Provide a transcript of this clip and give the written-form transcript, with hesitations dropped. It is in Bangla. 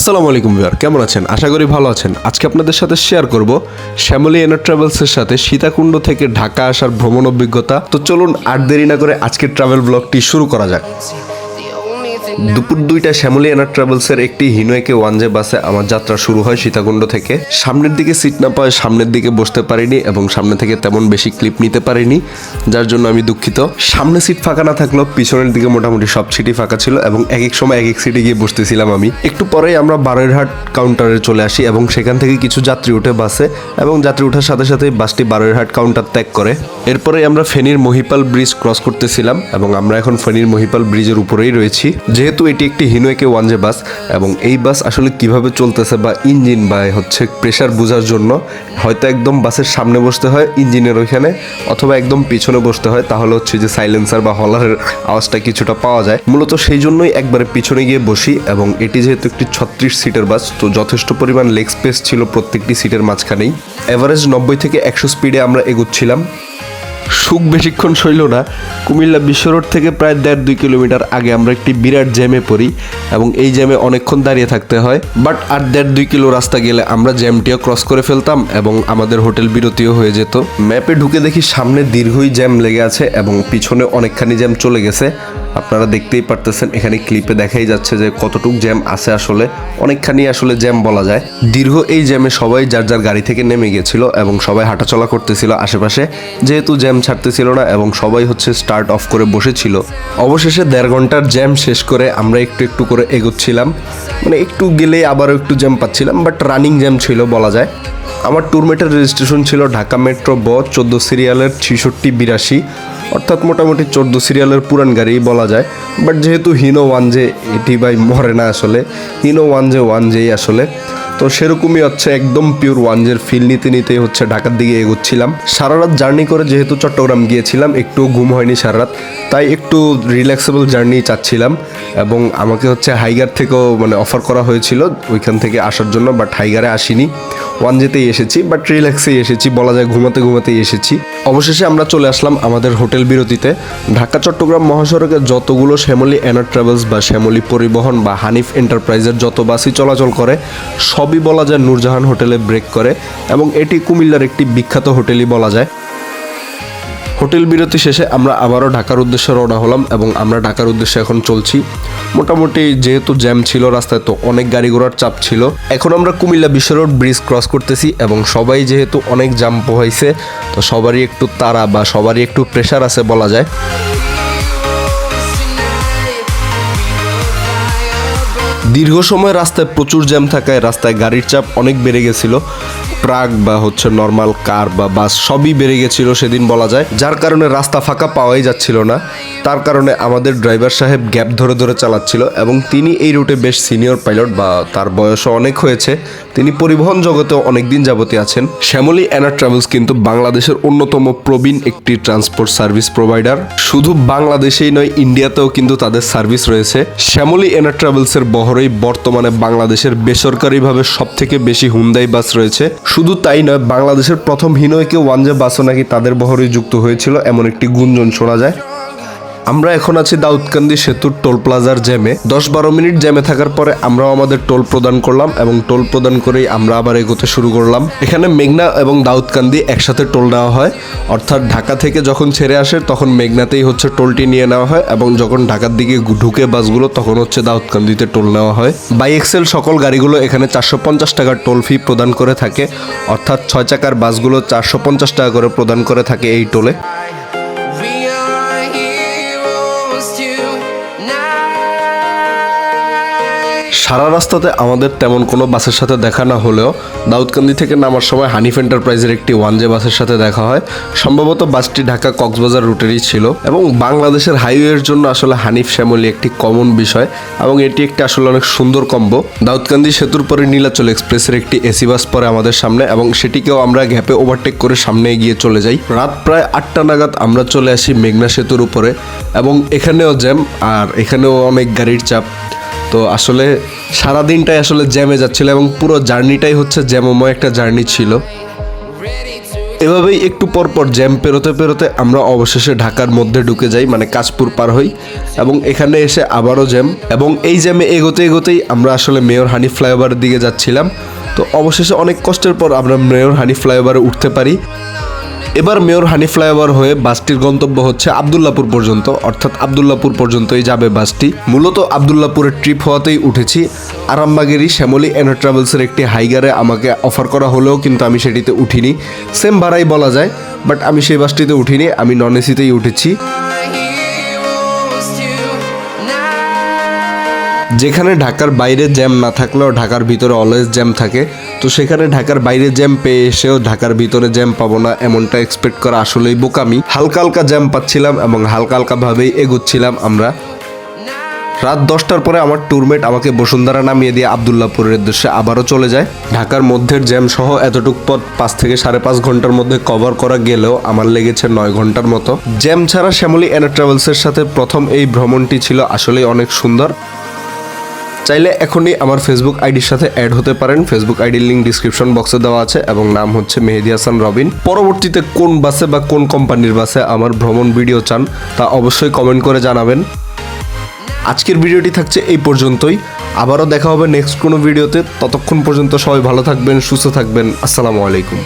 আসসালামু আলাইকুম ভিউয়ার, কেমন আছেন? আশা করি ভালো আছেন। আজকে আপনাদের সাথে শেয়ার করব শ্যামলী এনার ট্রাভেলসের সাথে সীতাকুণ্ড থেকে ঢাকা আসার ভ্রমণ অভিজ্ঞতা। তো চলুন আর দেরি না করে আজকের ট্রাভেল ব্লগটি শুরু করা যাক। দুপুর 2টায় শ্যামলী এনার ট্রাভেলসের একটি হিনোয়েকে ওয়ানজে বাসে আমার যাত্রা শুরু হয় সীতাকুণ্ড থেকে। সামনের দিকে সিট না পাওয়ায় সামনের দিকে বসতে পারিনি এবং সামনে থেকে তেমন বেশি ক্লিপ নিতে পারিনি, যার জন্য আমি দুঃখিত। সামনে সিট ফাঁকা না থাকলেও পিছনের দিকে মোটামুটি সব সিটই ফাঁকা ছিল এবং এক এক সময় এক এক সিটে গিয়ে বসতেছিলাম আমি। একটু পরেই আমরা বারৈরহাট কাউন্টারে চলে আসি এবং সেখান থেকে কিছু যাত্রী উঠে বাসে এবং যাত্রী ওঠার সাথে সাথে বাসটি বারৈরহাট কাউন্টার ত্যাগ করে। এরপরে আমরা ফেনীর মহিপাল ব্রিজ ক্রস করতেছিলাম এবং আমরা এখন ফেনীর মহিপাল ব্রিজের উপরেই রয়েছি। যেহেতু এটি একটি হিনোয়েকে ওয়ানজে বাস এবং এই বাস আসলে কিভাবে চলতেছে বা ইঞ্জিন বা হচ্ছে প্রেসার বোঝার জন্য হয়তো একদম বাসের সামনে বসতে হয় ইঞ্জিনের ওইখানে, অথবা একদম পিছনে বসতে হয়, তাহলে হচ্ছে যে সাইলেন্সার বা হলারের আওয়াজটা কিছুটা পাওয়া যায়। মূলত সেই জন্যই একবারে পিছনে গিয়ে বসি এবং এটি যেহেতু একটি 36 সিটের বাস, তো যথেষ্ট পরিমাণ লেগ স্পেস ছিল প্রত্যেকটি সিটের মাঝখানেই। এভারেজ 90 থেকে 100 স্পিডে আমরা এগোচ্ছিলাম। সুখ বেশিক্ষণ সইল না। কুমিল্লা বিশ্ব রোড থেকে প্রায় 1.5-2 কিলোমিটার আগে আমরা একটি বিরাট জ্যামে পড়ি এবং এই জ্যামে অনেকক্ষণ দাঁড়িয়ে থাকতে হয়। বাট আর 1.5-2 কিলো রাস্তা গেলে আমরা জ্যামটিও ক্রস করে ফেলতাম এবং আমাদের হোটেল বিরতিও হয়ে যেত। ম্যাপে ঢুকে দেখি সামনে দীর্ঘই জ্যাম লেগে আছে এবং পিছনে অনেকখানি জ্যাম চলে গেছে। আপনারা দেখতেই পারতেছেন, এখানে ক্লিপে দেখাই যাচ্ছে যে কতটুক জ্যাম আছে। আসলে অনেকখানি আসলে জ্যাম বলা যায়। দীর্ঘ এই জ্যামে সবাই যার যার গাড়ি থেকে নেমে গেছিল এবং সবাই হাঁটাচলা করতেছিল আশেপাশে, যেহেতু জ্যাম ছাড়তেছিল না এবং সবাই হচ্ছে স্টার্ট অফ করে বসেছিল। অবশেষে 1.5 ঘন্টার জ্যাম শেষ করে আমরা একটু একটু করে এগোচ্ছিলাম, মানে একটু গেলে আবারও একটু জ্যাম পাচ্ছিলাম, বাট রানিং জ্যাম ছিল বলা যায়। আমার ট্যুরমেটের রেজিস্ট্রেশন ছিল ঢাকা মেট্রো 14 সিরিয়ালের 6682, অর্থাৎ মোটামুটি 14 সিরিয়ালের পুরান গাড়ি বলা যায়। বাট যেহেতু হিনো ওয়ানজে, এটি ভাই মরে না আসলে, হিনো ওয়ানজেই আসলে। তো সেরকমই হচ্ছে একদম পিওর ওয়ানজের ফিল নিতে নিতেই হচ্ছে ঢাকার দিকে এগোচ্ছিলাম। সারা রাত জার্নি করে যেহেতু চট্টগ্রাম গিয়েছিলাম, একটু ঘুম হয়নি সারা রাত, তাই একটু রিল্যাক্সেবল জার্নি চাচ্ছিলাম এবং আমাকে হচ্ছে হাইগার থেকেও অফার করা হয়েছিল ওইখান থেকে আসার জন্য, বাট হাইগারে আসিনি, ওয়ানজেতেই এসেছি। বাট রিল্যাক্সেই এসেছি বলা যায়, ঘুমাতেই এসেছি। অবশেষে আমরা চলে আসলাম আমাদের হোটেল বিরতিতে। ঢাকা চট্টগ্রাম মহাসড়কে যতগুলো শ্যামলী এনার ট্রাভেলস বা শ্যামলী পরিবহন বা হানিফ এন্টারপ্রাইজের যত বাসই চলাচল করে সবই বলা যায় নূরজাহান হোটেলে ব্রেক করে এবং এটি কুমিল্লার একটি বিখ্যাত হোটেলই বলা যায়। হোটেল বিরতি শেষে আমরা আবারও ঢাকার উদ্দেশ্যে রওনা হলাম এবং আমরা ঢাকার উদ্দেশ্যে এখন চলছি। মোটামুটি যেহেতু জ্যাম ছিল রাস্তায়, তো অনেক গাড়ি ঘোড়ার চাপ ছিল। এখন আমরা কুমিল্লা বিশ্ব রোড ব্রিজ ক্রস করতেছি এবং সবাই যেহেতু অনেক জ্যাম পোহাইছে, তো সবারই একটু তাড়া বা সবারই একটু প্রেশার আছে বলা যায়। দীর্ঘ সময় রাস্তায় প্রচুর জ্যাম থাকায় রাস্তায় গাড়ির চাপ অনেক বেড়ে গেছিল। ট্রাক বা হচ্ছে নর্মাল কার বা বাস সবই বেড়ে গেছিল সেদিন বলা যায়, যার কারণে রাস্তা ফাঁকা পাওয়াই যাচ্ছিল না। তার কারণে আমাদের ড্রাইভার সাহেব গ্যাপ ধরে ধরে চালাচ্ছিল এবং তিনি এই রুটে বেশ সিনিয়র পাইলট বা তার বয়সও অনেক হয়েছে, তিনি পরিবহন জগতে অনেক দিন যাবতীয় আছেন। শ্যামলী এনার ট্রাভেলস কিন্তু বাংলাদেশের অন্যতম প্রবীণ একটি ট্রান্সপোর্ট সার্ভিস প্রোভাইডার। শুধু বাংলাদেশেই নয়, ইন্ডিয়াতেও কিন্তু তাদের সার্ভিস রয়েছে। শ্যামলী এনার ট্রাভেলসের বহরেই বর্তমানে বাংলাদেশের বেসরকারিভাবে সবথেকে বেশি হুন্দাই বাস রয়েছে। শুধু তাই নয়, বাংলাদেশের প্রথম হিনোয়েকে ওয়ানজে বাসও নাকি তাদের বহরেই যুক্ত হয়েছিল, এমন একটি গুঞ্জন শোনা যায়। আমরা এখন আছি দাউদকান্দি সেতুর টোল প্লাজার জ্যামে। 10-12 মিনিট জ্যামে থাকার পরে আমরাও আমাদের টোল প্রদান করলাম এবং টোল প্রদান করেই আমরা আবার এগোতে শুরু করলাম। এখানে মেঘনা এবং দাউদকান্দি একসাথে টোল নেওয়া হয়, অর্থাৎ ঢাকা থেকে যখন ছেড়ে আসে তখন মেঘনাতেই হচ্ছে টোলটি নিয়ে নেওয়া হয় এবং যখন ঢাকার দিকে ঢুকে বাসগুলো তখন হচ্ছে দাউদকান্দিতে টোল নেওয়া হয়। বাই এক্সেল সকল গাড়িগুলো এখানে 450 টাকার টোল ফি প্রদান করে থাকে, অর্থাৎ 6 চাকার বাসগুলো 450 টাকা করে প্রদান করে থাকে এই টোলে। সারা রাস্তাতে আমাদের তেমন কোনো বাসের সাথে দেখা না হলেও দাউদকান্দি থেকে নামার সময় হানিফ এন্টারপ্রাইজের একটি ওয়ানজে বাসের সাথে দেখা হয়। সম্ভবত বাসটি ঢাকা কক্সবাজার রুটেরই ছিল এবং বাংলাদেশের হাইওয়ের জন্য আসলে হানিফ শ্যামলী একটি কমন বিষয় এবং এটি একটি আসলে অনেক সুন্দর কম্বো। দাউদকান্দি সেতুর পরে নীলাচল এক্সপ্রেসের একটি এসি বাস পরে আমাদের সামনে এবং সেটিকেও আমরা গ্যাপে ওভারটেক করে সামনে এগিয়ে চলে যাই। রাত প্রায় 8টা নাগাদ আমরা চলে আসি মেঘনা সেতুর উপরে এবং এখানেও জ্যাম আর এখানেও অনেক গাড়ির চাপ। তো আসলে সারাদিনটাই আসলে জ্যামে যাচ্ছিল এবং পুরো জার্নিটাই হচ্ছে জ্যামময় একটা জার্নি ছিল। এভাবেই একটু পর পর জ্যাম পেরোতে পেরোতে আমরা অবশেষে ঢাকার মধ্যে ঢুকে যাই, মানে কাশপুর পার হই, এবং এখানে এসে আবারও জ্যাম, এবং এই জ্যামে এগোতে এগোতেই আমরা আসলে মেয়র হানিফ ফ্লাইওভারের দিকে যাচ্ছিলাম। তো অবশেষে অনেক কষ্টের পর আমরা মেয়র হানিফ ফ্লাইওভারে উঠতে পারি। এবার মেয়র হানিফ ফ্লাইওভার হয়ে বাসটির গন্তব্য হচ্ছে আবদুল্লাপুর পর্যন্ত, অর্থাৎ আবদুল্লাপুর পর্যন্তই যাবে বাসটি। মূলত আবদুল্লাপুরের ট্রিপ হওয়াতেই উঠেছি। আরামবাগেরই শ্যামলী এনো ট্রাভেলসের একটি হাইগারে আমাকে অফার করা হলেও কিন্তু আমি সেটিতে উঠিনি, সেম ভাড়াই বলা যায়, বাট আমি সেই বাসটিতে উঠিনি, আমি নন এসিতেই উঠেছি। যেখানে ঢাকার বাইরে জ্যাম না থাকলেও ঢাকার ভিতরে অলওয়েজ জ্যাম থাকে, তো সেখানে ঢাকার বাইরে জ্যাম পেয়ে এসেও ঢাকার ভিতরে জ্যাম পাবো না এমনটা এক্সপেক্ট করা আসলেই বোকামি। হালকা হালকা জ্যাম পাচ্ছিলাম এবং হালকা হালকাভাবেই এগোচ্ছিলাম আমরা। রাত 10টার পরে আমার ট্যুরমেট আমাকে বসুন্ধরা নামিয়ে দিয়ে আবদুল্লাপুরের উদ্দেশ্যে আবারও চলে যায়। ঢাকার মধ্যের জ্যাম সহ এতটুক পথ 5 থেকে 5.5 ঘন্টার মধ্যে কভার করা গেলেও আমার লেগেছে 9 ঘন্টার মতো। জ্যাম ছাড়া শ্যামলী এনো ট্রাভেলসের সাথে প্রথম এই ভ্রমণটি ছিল আসলেই অনেক সুন্দর। চাইলে এখনই আমার ফেসবুক আইডির সাথে অ্যাড হতে পারেন। ফেসবুক আইডির লিঙ্ক ডিসক্রিপশন বক্সে দেওয়া আছে এবং নাম হচ্ছে মেহেদী হাসান রবিন। পরবর্তীতে কোন বাসে বা কোন কোম্পানির বাসে আমার ভ্রমণ ভিডিও চান তা অবশ্যই কমেন্ট করে জানাবেন। আজকের ভিডিওটি থাকছে এই পর্যন্তই, আবারও দেখা হবে নেক্সট কোনো ভিডিওতে। ততক্ষণ পর্যন্ত সবাই ভালো থাকবেন, সুস্থ থাকবেন। আসসালামু আলাইকুম।